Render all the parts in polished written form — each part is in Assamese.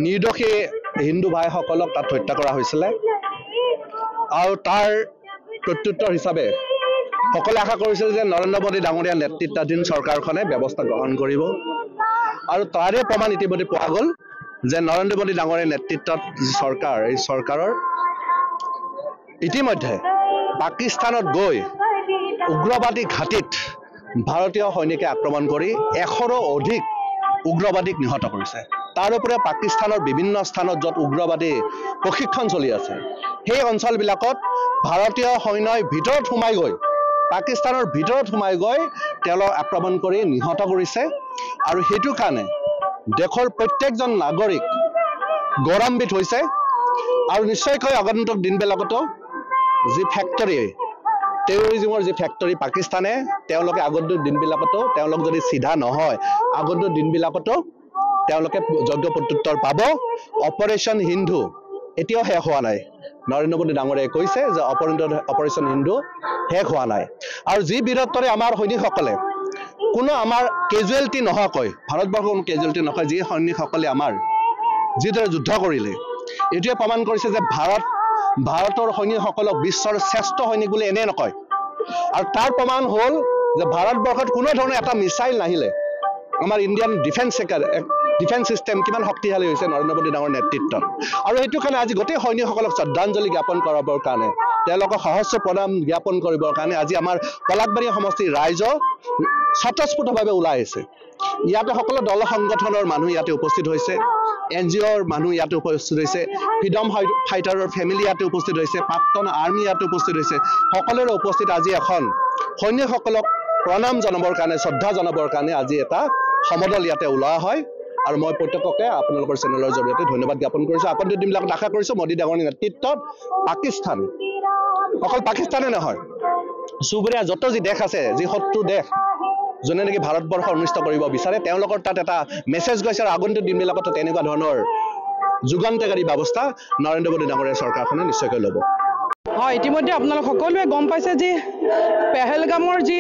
নিৰ্দোষী হিন্দু ভাইসকলক তাত হত্যা কৰা হৈছিলে আৰু তাৰ প্ৰত্যুত্তৰ হিচাপে সকলে আশা কৰিছিল যে নৰেন্দ্ৰ মোদী ডাঙৰীয়া নেতৃত্বাধীন চৰকাৰখনে ব্যৱস্থা গ্ৰহণ কৰিব আৰু তাৰে প্ৰমাণ ইতিমধ্যে পোৱা গ'ল যে নৰেন্দ্ৰ মোদী ডাঙৰীয়া নেতৃত্বত যি চৰকাৰ এই চৰকাৰৰ ইতিমধ্যে পাকিস্তানত গৈ উগ্ৰবাদী ঘাটিত ভাৰতীয় সৈনিকে আক্ৰমণ কৰি 100ৰো অধিক উগ্ৰবাদীক নিহত কৰিছে। তাৰ উপৰি পাকিস্তানৰ বিভিন্ন স্থানত য'ত উগ্ৰবাদী প্ৰশিক্ষণ চলি আছে সেই অঞ্চলবিলাকত ভাৰতীয় সৈন্যই ভিতৰত সোমাই গৈ পাকিস্তানৰ ভিতৰত সোমাই গৈ তেওঁলোক আক্ৰমণ কৰি নিহত কৰিছে আৰু সেইটো কাৰণে দেশৰ প্ৰত্যেকজন নাগৰিক গৌৰৱান্বিত হৈছে আৰু নিশ্চয়কৈ আগন্তুক দিনবিলাকতো যি ফেক্টৰী টেৰৰিজিমৰ যি ফেক্টৰী পাকিস্তানে তেওঁলোকে আগন্তুক দিনবিলাকতো তেওঁলোক যদি সিধা নহয় আগন্তুক দিনবিলাকতো তেওঁলোকে যোগ্য প্ৰত্যুত্তৰ পাব। অপাৰেশ্যন হিন্দু এতিয়াও শেষ হোৱা নাই। নৰেন্দ্ৰ মোদী ডাঙৰীয়াই কৈছে যে অপাৰেশ্যন হিন্দু শেষ হোৱা নাই আৰু যি বীৰত্বৰে আমাৰ সৈনিকসকলে কোনো আমাৰ কেজুৱেলিটি নোহোৱাকৈ ভাৰতবৰ্ষৰ কোনো কেজুৱেলিটি নহয় যি সৈনিকসকলে আমাৰ যিদৰে যুদ্ধ কৰিলে এইটোৱে প্ৰমাণ কৰিছে যে ভাৰতৰ সৈনিকসকলক বিশ্বৰ শ্ৰেষ্ঠ সৈনিক বুলি এনে নকয় আৰু তাৰ প্ৰমাণ হ'ল যে ভাৰতবৰ্ষত কোনো ধৰণৰ এটা মিছাইল নাহিলে আমাৰ ইণ্ডিয়ান ডিফেন্স সিস্টেম কিমান শক্তিশালী হৈছে নৰেন্দ্ৰ মোদী ডাঙৰ নেতৃত্বত আৰু এইটো কাৰণে আজি গোটেই সৈনিকসকলক শ্ৰদ্ধাঞ্জলি জ্ঞাপন কৰাবৰ কাৰণে তেওঁলোকক সহস্ৰ প্ৰণাম জ্ঞাপন কৰিবৰ কাৰণে আজি আমাৰ পলাশবাৰী সমষ্টিৰ ৰাইজ স্বতঃস্ফূৰ্তভাৱে ওলাই আহিছে। ইয়াতে সকলো দল সংগঠনৰ মানুহ ইয়াতে উপস্থিত হৈছে, NGOৰ মানুহ ইয়াতে উপস্থিত হৈছে, ফ্ৰীডম ফাইটাৰৰ ফেমিলি ইয়াতে উপস্থিত হৈছে, প্ৰাক্তন আৰ্মি ইয়াতে উপস্থিত হৈছে। সকলোৰে উপস্থিত আজি এখন সৈনিকসকলক প্ৰণাম জনাবৰ কাৰণে শ্ৰদ্ধা জনাবৰ কাৰণে আজি এটা সমদল ইয়াতে ওলোৱা হয় আৰু মই প্ৰত্যেককে আপোনালোকৰ চেনেলৰ জৰিয়তে ধন্যবাদ জ্ঞাপন কৰিছোঁ। আগন্তুক দিনবিলাকত আশা কৰিছোঁ মোদী ডাঙৰীয়াৰ নেতৃত্বত পাকিস্তান অকল পাকিস্তানে নহয় চুবুৰীয়া যত যি দেশ আছে যি শত্ৰু দেশ যোনে নেকি ভাৰতবৰ্ষ অনিষ্ট কৰিব বিচাৰে তেওঁলোকৰ তাত এটা মেছেজ গৈছে আৰু আগন্তুক দিনবিলাকতো তেনেকুৱা ধৰণৰ যুগান্তকাৰী ব্যৱস্থা নৰেন্দ্ৰ মোদী ডাঙৰীয়া চৰকাৰখনে নিশ্চয়কৈ ল'ব। হয়, ইতিমধ্যে আপোনালোক সকলোৱে গম পাইছে যে পেহেলগামৰ যি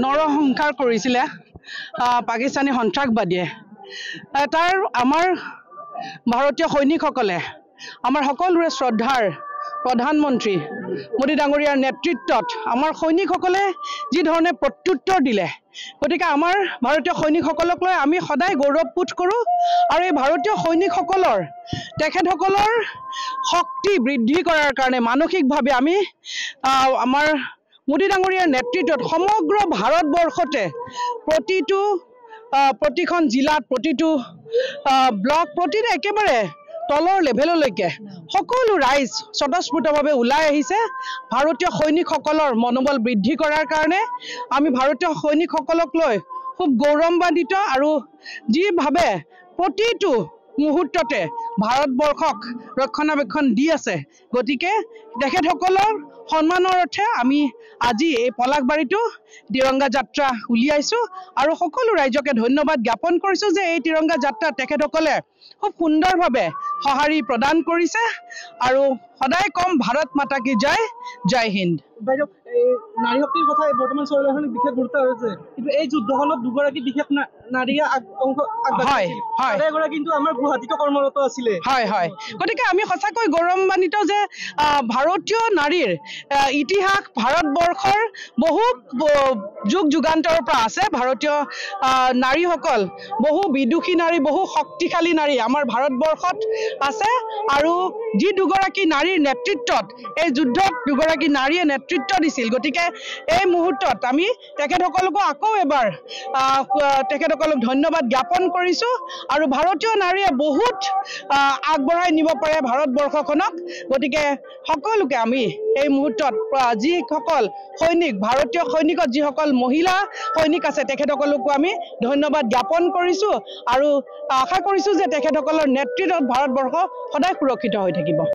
নৰসংহাৰ কৰিছিলে পাকিস্তানী সন্ত্ৰাসবাদীয়ে তাৰ আমাৰ ভাৰতীয় সৈনিকসকলে আমাৰ সকলোৰে শ্ৰদ্ধাৰ প্ৰধানমন্ত্ৰী মোদী ডাঙৰীয়াৰ নেতৃত্বত আমাৰ সৈনিকসকলে যি ধৰণে প্ৰত্যুত্তৰ দিলে গতিকে আমাৰ ভাৰতীয় সৈনিকসকলক লৈ আমি সদায় গৌৰৱবোধ কৰোঁ আৰু এই ভাৰতীয় সৈনিকসকলৰ তেখেতসকলৰ শক্তি বৃদ্ধি কৰাৰ কাৰণে মানসিকভাৱে আমি আমাৰ মোদী ডাঙৰীয়াৰ নেতৃত্বত সমগ্ৰ ভাৰতবৰ্ষতে প্ৰতিখন জিলাত প্ৰতিটো ব্লক প্ৰতিটো একেবাৰে তলৰ লেভেললৈকে সকলো ৰাইজ স্বতঃস্ফূৰ্তভাৱে ওলাই আহিছে ভাৰতীয় সৈনিকসকলৰ মনোবল বৃদ্ধি কৰাৰ কাৰণে। আমি ভাৰতীয় সৈনিকসকলক লৈ খুব গৌৰৱান্বিত আৰু যিভাৱে প্ৰতিটো মুহূৰ্ততে ভাৰতবৰ্ষক ৰক্ষণাবেক্ষণ দি আছে গতিকে তেখেতসকলৰ সন্মানৰ অৰ্থে আমি আজি এই পলাশবাৰীটো তিৰংগা যাত্ৰা উলিয়াইছোঁ আৰু সকলো ৰাইজকে ধন্যবাদ জ্ঞাপন কৰিছোঁ যে এই তিৰংগা যাত্ৰা তেখেতসকলে খুব সুন্দৰভাৱে সঁহাৰি প্ৰদান কৰিছে আৰু সদায় কম ভাৰত মাতা কি জয়, জয় হিন্দ। বাইদেউ নাৰী শক্তিৰ কথা বৰ্তমান চৰকাৰখনে বিশেষ গুৰুত্ব হৈছে কিন্তু এই যুদ্ধখনত দুগৰাকী বিশেষ নাৰীয়ে এগৰাকী কিন্তু আমাৰ গুৱাহাটীতো কৰ্মৰত আছিলে। হয় হয়, গতিকে আমি সঁচাকৈ গৌৰৱান্বিত যে ভাৰতীয় নাৰীৰ ইতিহাস ভাৰতবৰ্ষৰ বহু যুগ যুগান্তৰ পৰা আছে। ভাৰতীয় নাৰীসকল বহু বিদুষী নাৰী বহু শক্তিশালী নাৰী আমাৰ ভাৰতবৰ্ষত আছে আৰু যি দুগৰাকী নাৰীৰ নেতৃত্বত এই যুদ্ধত দুগৰাকী নাৰীয়ে নেতৃত্ব দিছিল গতিকে এই মুহূৰ্তত আমি তেখেতসকলকো আকৌ এবাৰ তেখেতসকলক ধন্যবাদ জ্ঞাপন কৰিছোঁ আৰু ভাৰতীয় নাৰীয়ে বহুত আগবঢ়াই নিব পাৰে ভাৰতবৰ্ষখনক গতিকে সকলোকে আমি এই মুহূৰ্তত যিসকল সৈনিক ভাৰতীয় সৈনিকত যিসকল মহিলা সৈনিক আছে তেখেতসকলকো আমি ধন্যবাদ জ্ঞাপন কৰিছোঁ আৰু আশা কৰিছোঁ যে তেখেতসকলৰ নেতৃত্বত ভাৰতবৰ্ষ সদায় সুৰক্ষিত হৈ থাকিব।